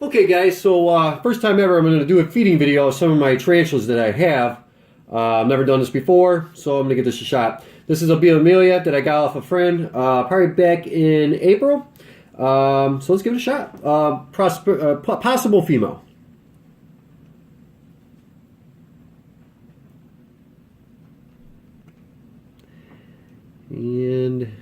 Okay guys, so first time ever I'm going to do a feeding video of some of my tarantulas that I have. I've never done this before, so I'm going to give this a shot. This is a Bia Amelia that I got off a friend probably back in April. So let's give it a shot. Possible female. And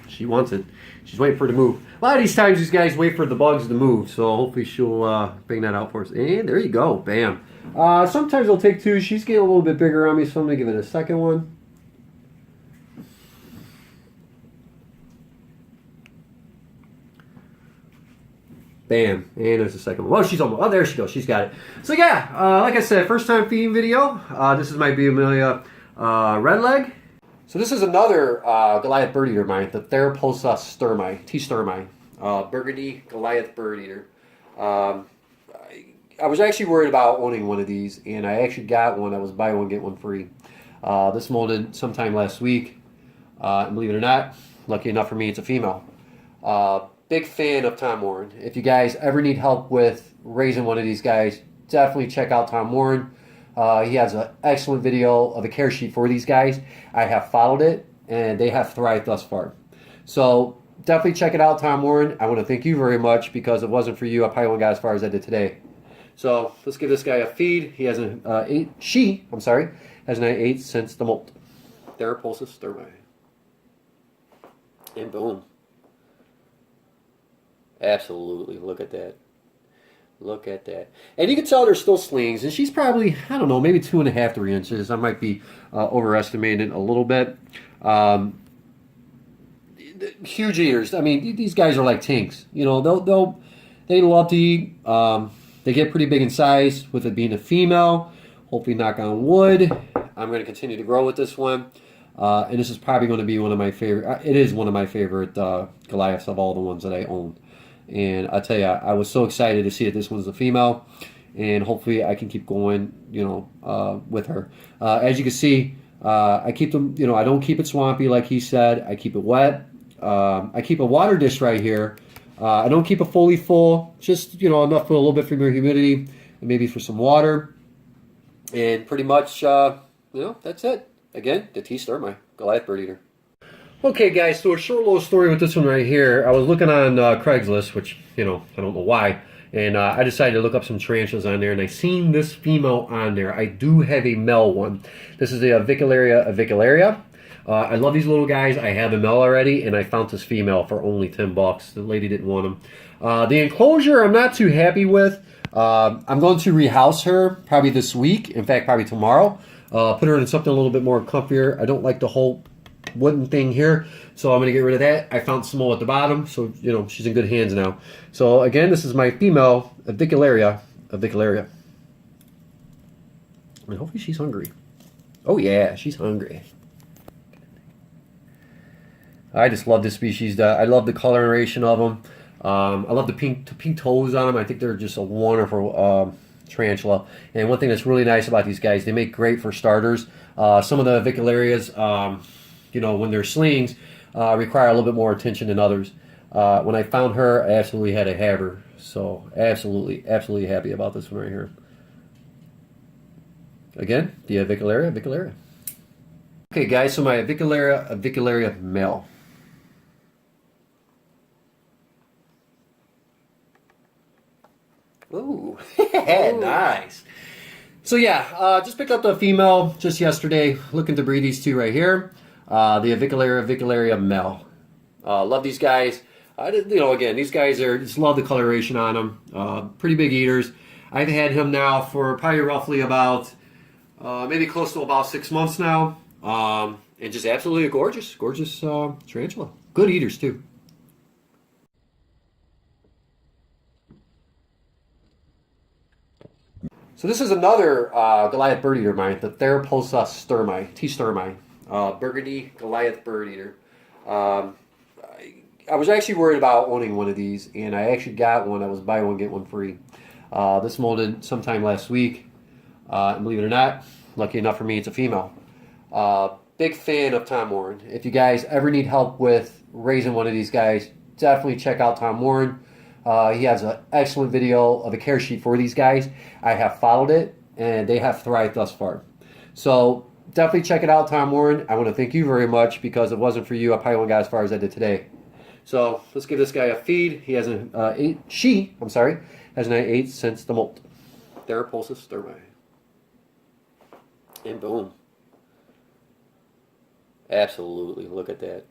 she wants it. She's waiting for it to move. A lot of these times, these guys wait for the bugs to move, so hopefully she'll bring that out for us. And there you go, bam. Sometimes it'll take two. She's getting a little bit bigger on me, so I'm going to give it a second one. Bam. And there's the second one. Well, she's almost... Oh, there she goes. She's got it. So, yeah, like I said, first time feeding video. This is my Bia Amelia red leg. So this is another Goliath bird eater of mine, the Tarantula T. sturmi, burgundy Goliath bird eater. I was actually worried about owning one of these, and I actually got one. I was buy one, get one free. This molded sometime last week, and believe it or not, lucky enough for me, it's a female. Big fan of Tom Warren. If you guys ever need help with raising one of these guys, definitely check out Tom Warren. He has an excellent video of a care sheet for these guys. I have followed it, and they have thrived thus far. So definitely check it out, Tom Warren. I want to thank you very much, because if it wasn't for you, I probably wouldn't got as far as I did today. So let's give this guy a feed. He has an has an 8 since the molt. Tarantula sturmi. And boom. Absolutely, look at that. Look at that. And you can tell there's still slings, and she's probably, I don't know, maybe 2.5, 3 inches. I might be overestimating a little bit. Huge eaters. I mean, these guys are like tanks. You know, they love to eat. They get pretty big in size, with it being a female. Hopefully, knock on wood. I'm going to continue to grow with this one. And this is probably going to be one of my favorite. It is one of my favorite Goliaths of all the ones that I own. And I tell you, I was so excited to see that this one's a female, and hopefully I can keep going, with her. As you can see, I keep them, I don't keep it swampy like he said. I keep it wet. I keep a water dish right here. I don't keep it fully full, just, enough for a little bit for more humidity and maybe for some water. And pretty much, that's it. Again, the T. sturmi, Goliath bird eater. Okay, guys, so a short little story with this one right here. I was looking on Craigslist, which, I don't know why, and I decided to look up some tarantulas on there, and I seen this female on there. I do have a male one. This is a Vicularia. I love these little guys. I have a male already, and I found this female for only $10. The lady didn't want them. The enclosure I'm not too happy with. I'm going to rehouse her probably this week. In fact, probably tomorrow. Put her in something a little bit more comfier. I don't like the whole wooden thing here, so I'm going to get rid of that. I found some more at the bottom, so she's in good hands now. So again, this is my female Vicularia. And hopefully she's hungry. Oh yeah, she's hungry. I just love this species. I love the coloration of them. I love the pink toes on them. I think they're just a wonderful tarantula. And one thing that's really nice about these guys, they make great for starters. Some of the Vicularias, when they're slings, require a little bit more attention than others. When I found her, I absolutely had to have her. So absolutely happy about this one right here. Again, the Vicularia. Okay, guys, so my Vicularia male. Ooh, nice. So yeah, just picked up the female just yesterday. Looking to breed these two right here. The Vicularia male. Love these guys. Again, these guys just love the coloration on them. Pretty big eaters. I've had him now for probably roughly about, maybe close to about 6 months now. And just absolutely a gorgeous tarantula. Good eaters too. So this is another Goliath bird eater of mine, the Tarantula T. sturmi, burgundy Goliath bird eater. I was actually worried about owning one of these, and I actually got one. I was buy one, get one free. This molded sometime last week, and believe it or not, lucky enough for me, it's a female. Big fan of Tom Warren. If you guys ever need help with raising one of these guys, definitely check out Tom Warren. He has an excellent video of a care sheet for these guys. I have followed it, and they have thrived thus far. So definitely check it out, Tom Warren. I want to thank you very much, because if it wasn't for you, I probably wouldn't got as far as I did today. So let's give this guy a feed. He has an has an 8 since the molt. Therapulsis thermi. And boom. Absolutely. Look at that.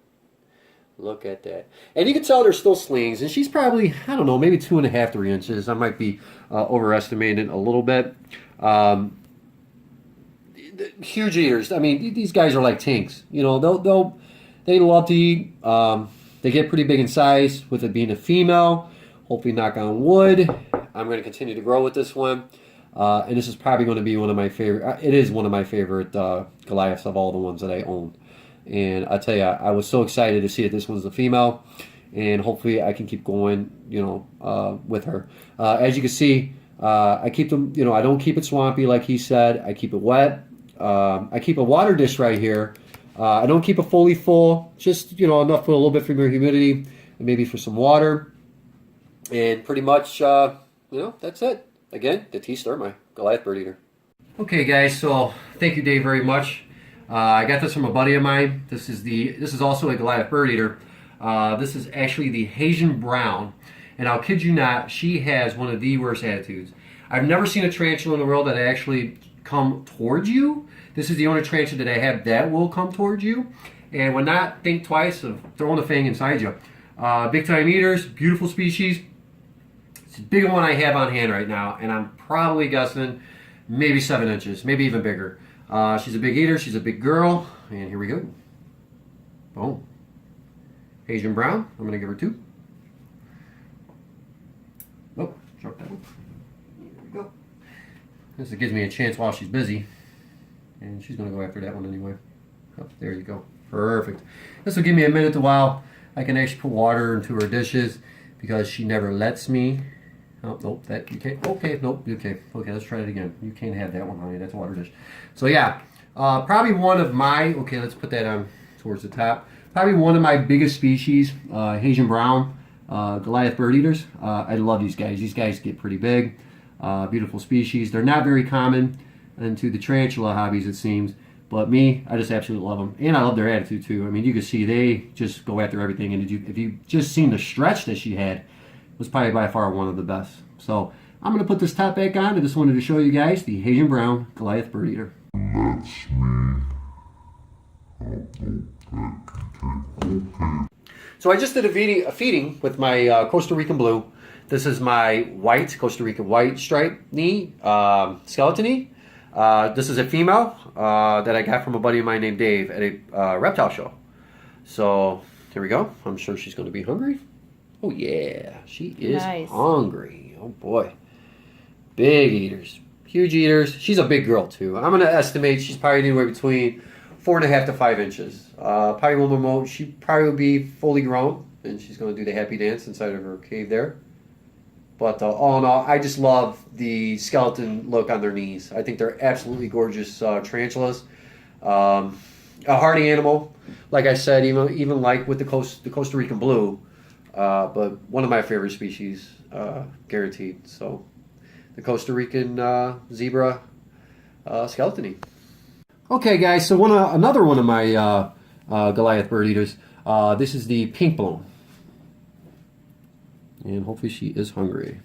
Look at that. And you can tell there's still slings. And she's probably, I don't know, maybe 2.5, 3 inches. I might be overestimating a little bit. Huge eaters. I mean, these guys are like tanks. You know, they love to eat. They get pretty big in size, with it being a female. Hopefully, knock on wood. I'm going to continue to grow with this one. And this is probably going to be one of my favorite. It is one of my favorite Goliaths of all the ones that I own. And I tell you, I was so excited to see that this one's a female, and hopefully I can keep going, you know, with her. As you can see, I keep them, you know, I don't keep it swampy like he said. I keep it wet. I keep a water dish right here. I don't keep it fully full, just, you know, enough for a little bit for humidity and maybe for some water. And pretty much, you know, that's it. Again, the T-Sturmai, Goliath bird eater. Okay, guys, so thank you, Dave, very much. I got this from a buddy of mine. This is also a Goliath bird eater. This is actually the Haitian brown, and I'll kid you not, she has one of the worst attitudes. I've never seen a tarantula in the world that actually come towards you. This is the only tarantula that I have that will come towards you, and would not think twice of throwing a fang inside you. Big time eaters, beautiful species. It's the bigger one I have on hand right now, and I'm probably guessing maybe 7 inches, maybe even bigger. She's a big eater, she's a big girl, and here we go. Boom. Asian brown, I'm going to give her 2. Oh, drop that one. Here we go. This gives me a chance while she's busy, and she's going to go after that one anyway. Oh, there you go. Perfect. This will give me a minute while I can actually put water into her dishes, because she never lets me. Oh, nope, that you can't. Okay, nope, okay. Okay, let's try it again. You can't have that one, honey. That's a water dish. So yeah, probably one of my, okay, let's put that on towards the top. Probably one of my biggest species, Haitian brown, Goliath bird eaters. I love these guys. These guys get pretty big. Beautiful species. They're not very common into the tarantula hobbies, it seems. But me, I just absolutely love them. And I love their attitude too. I mean, you can see they just go after everything. And if you just seen the stretch that she had, it was probably by far one of the best. So I'm going to put this top back on. I just wanted to show you guys the Haitian brown Goliath bird eater. That's me. So I just did a feeding with my Costa Rican blue. This is my white, Costa Rican white striped knee, skeleton knee. This is a female that I got from a buddy of mine named Dave at a reptile show. So here we go. I'm sure she's going to be hungry. Oh yeah, she is nice. Hungry. Oh boy. Big eaters. Huge eaters. She's a big girl too. I'm going to estimate she's probably anywhere between 4.5 to 5 inches. Probably one more moment. She probably will be fully grown, and she's going to do the happy dance inside of her cave there. But all in all, I just love the skeleton look on their knees. I think they're absolutely gorgeous tarantulas. A hardy animal, like I said, even like with the Costa Rican blue. But one of my favorite species, guaranteed. So the Costa Rican zebra skeleton. Okay, guys. So another one of my Goliath bird eaters. This is the pink blown. And hopefully she is hungry.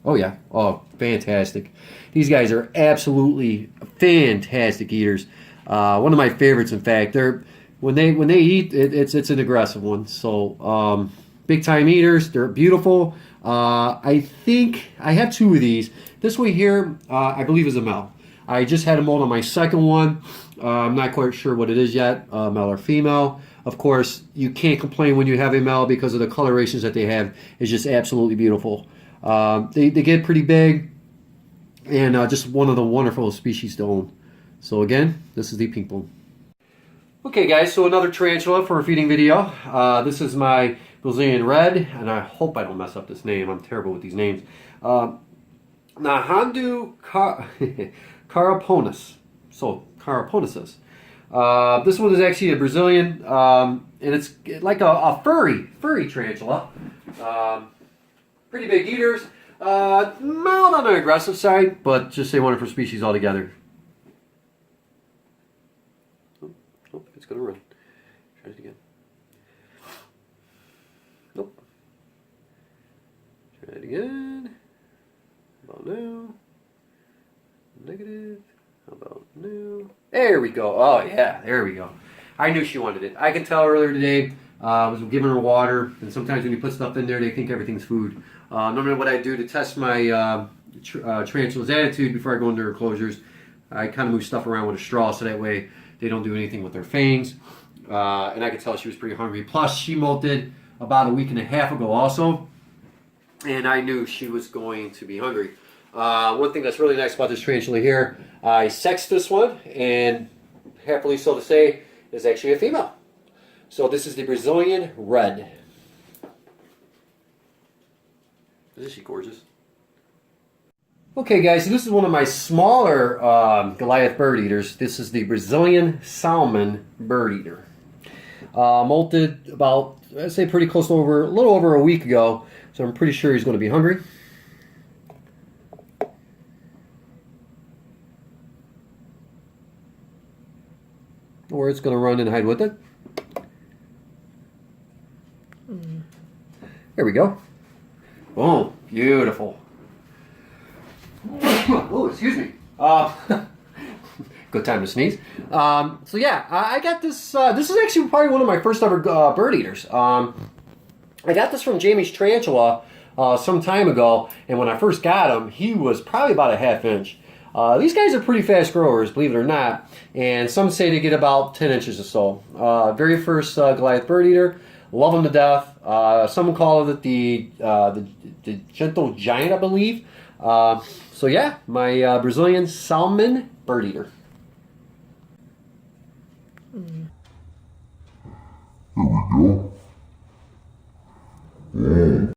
Oh yeah. Oh, fantastic. These guys are absolutely fantastic eaters. One of my favorites, in fact. They're when they eat, it's an aggressive one. So big time eaters. They're beautiful. I think I have 2 of these. This one here, I believe, is a male. I just had a molt on my second one. I'm not quite sure what it is yet, male or female. Of course, you can't complain when you have a male because of the colorations that they have. It's just absolutely beautiful. They get pretty big, and just one of the wonderful species to own. So again, this is the pink bloom. Okay, guys, so another tarantula for a feeding video. This is my Brazilian red, and I hope I don't mess up this name. I'm terrible with these names. Nahandu caraponus. So, caraponesus. This one is actually a Brazilian, and it's like a furry tarantula. Pretty big eaters. Mild on the aggressive side, but just a wonderful species altogether. Oh, it's going to run. Try it again. Nope. Try it again. How about now? Negative. How about now? There we go. Oh, yeah. There we go. I knew she wanted it. I can tell earlier today. I was giving her water, and sometimes when you put stuff in there, they think everything's food. Normally what I do to test my tarantula's attitude before I go into her closures, I kind of move stuff around with a straw so that way they don't do anything with their fangs. And I could tell she was pretty hungry. Plus, she molted about a week and a half ago also, and I knew she was going to be hungry. One thing that's really nice about this tarantula here, I sexed this one, and happily so to say, is actually a female. So this is the Brazilian Red. Isn't she gorgeous? Okay guys, so this is one of my smaller Goliath bird eaters. This is the Brazilian Salmon bird eater. Molted about, I'd say pretty close to a little over a week ago. So I'm pretty sure he's going to be hungry. Or it's going to run and hide with it. There we go. Boom. Beautiful. Oh, excuse me. Good time to sneeze. So yeah, I got this. This is actually probably one of my first ever bird eaters. I got this from Jamie's Tarantula some time ago, and when I first got him, he was probably about a ½ inch. These guys are pretty fast growers, believe it or not, and some say they get about 10 inches or so. Very first Goliath bird eater. Love them to death. Some call it the gentle giant, I believe. So yeah, my Brazilian salmon bird eater. There we go.